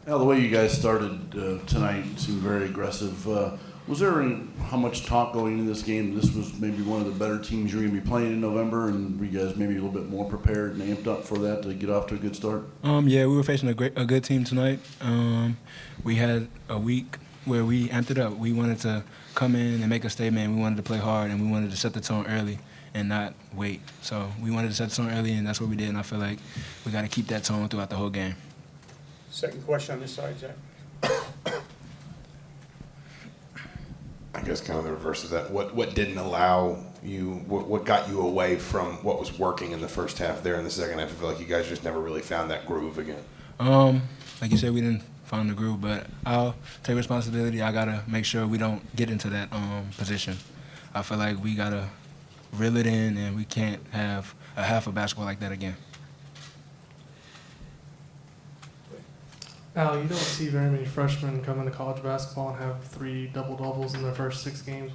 Now, the way you guys started tonight seemed very aggressive. Was there how much talk going into this game? This was maybe one of the better teams you're going to be playing in November, and were you guys maybe a little bit more prepared and amped up for that to get off to a good start? Yeah, we were facing a good team tonight. We had a week where we amped it up. We wanted to come in and make a statement. We wanted to play hard, and we wanted to set the tone early and not wait. So we wanted to set the tone early, and that's what we did. And I feel like we got to keep that tone throughout the whole game. Second question on this side, Zach. I guess kind of the reverse of that. What didn't allow you, what got you away from what was working in the first half there in the second half? I feel like you guys just never really found that groove again. Like you said, we didn't find the groove, but I'll take responsibility. I got to make sure we don't get into that position. I feel like we got to reel it in, and we can't have a half of basketball like that again. Al, you don't see very many freshmen come into college basketball and have 3 double-doubles in their first 6 games.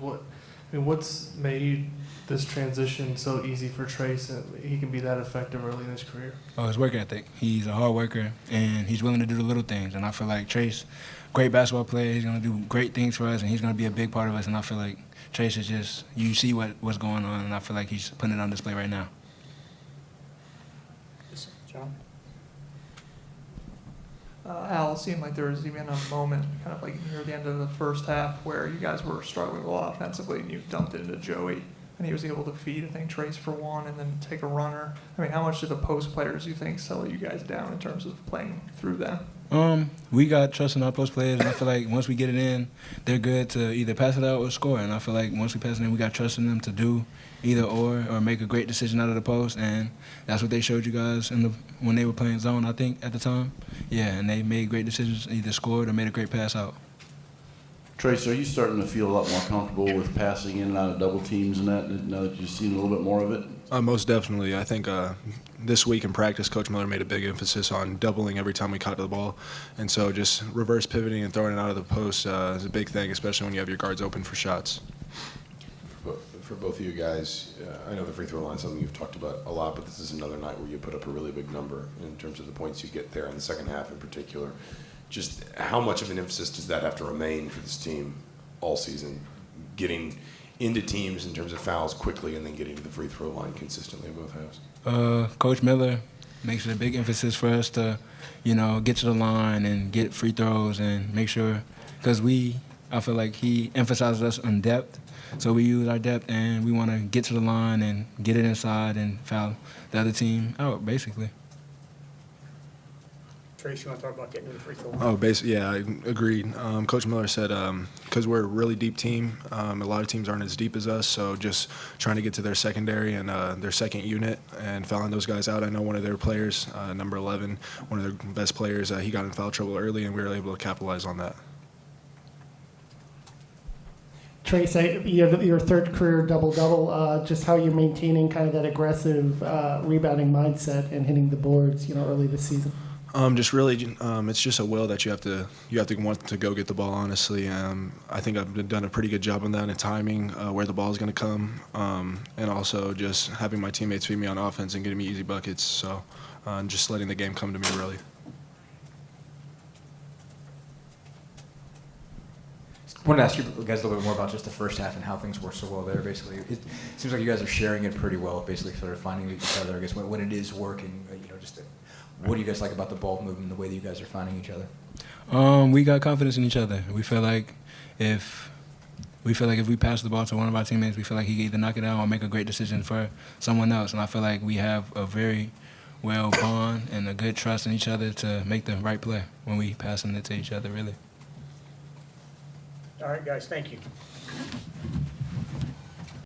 What's made this transition so easy for Trayce and he can be that effective early in his career? Oh, his work ethic. He's a hard worker, and he's willing to do the little things. And I feel like Trayce, great basketball player, he's going to do great things for us, and he's going to be a big part of us. And I feel like Trayce is just, you see what's going on, and I feel like he's putting it on display right now. John? Al, it seemed like there was even a moment kind of like near the end of the first half where you guys were struggling a lot offensively and you dumped it into Joey and he was able to feed, I think, Trayce for one and then take a runner. I mean, how much did the post players, you think, settle you guys down in terms of playing through them? We got trust in our post players, and I feel like once we get it in, they're good to either pass it out or score. And I feel like once we pass it in, we got trust in them to do either or make a great decision out of the post. And that's what they showed you guys when they were playing zone, I think, at the time. Yeah, and they made great decisions, either scored or made a great pass out. Trayce, are you starting to feel a lot more comfortable with passing in and out of double teams and that, now that you've seen a little bit more of it? Most definitely. I think this week in practice, Coach Miller made a big emphasis on doubling every time we caught the ball. And so just reverse pivoting and throwing it out of the post is a big thing, especially when you have your guards open for shots. For both of you guys, I know the free throw line is something you've talked about a lot, but this is another night where you put up a really big number in terms of the points you get there in the second half in particular. Just how much of an emphasis does that have to remain for this team all season, getting into teams in terms of fouls quickly and then getting to the free throw line consistently in both halves? Coach Miller makes it a big emphasis for us to, get to the line and get free throws and make sure, because I feel like he emphasizes us on depth, so we use our depth and we want to get to the line and get it inside and foul the other team out, basically. Trayce, you want to talk about getting to the free throw line? Oh, basically, yeah, I agreed. Coach Miller said because we're a really deep team, a lot of teams aren't as deep as us, so just trying to get to their secondary and their second unit and fouling those guys out. I know one of their players, number 11, one of their best players, he got in foul trouble early, and we were able to capitalize on that. Trayce, you have your third career double-double. Just how you're maintaining kind of that aggressive rebounding mindset and hitting the boards, early this season. Just really, it's just a will that you have to want to go get the ball. Honestly, I think I've done a pretty good job on that and timing where the ball is going to come, and also just having my teammates feed me on offense and getting me easy buckets. So, just letting the game come to me really. I wanted to ask you guys a little bit more about just the first half and how things work so well there. Basically, it seems like you guys are sharing it pretty well. Basically, sort of finding each other. I guess when it is working, what do you guys like about the ball movement and the way that you guys are finding each other? We got confidence in each other. We feel like if we pass the ball to one of our teammates, we feel like he can either knock it out or make a great decision for someone else. And I feel like we have a very well bond and a good trust in each other to make the right play when we passing it to each other, really. All right, guys, thank you.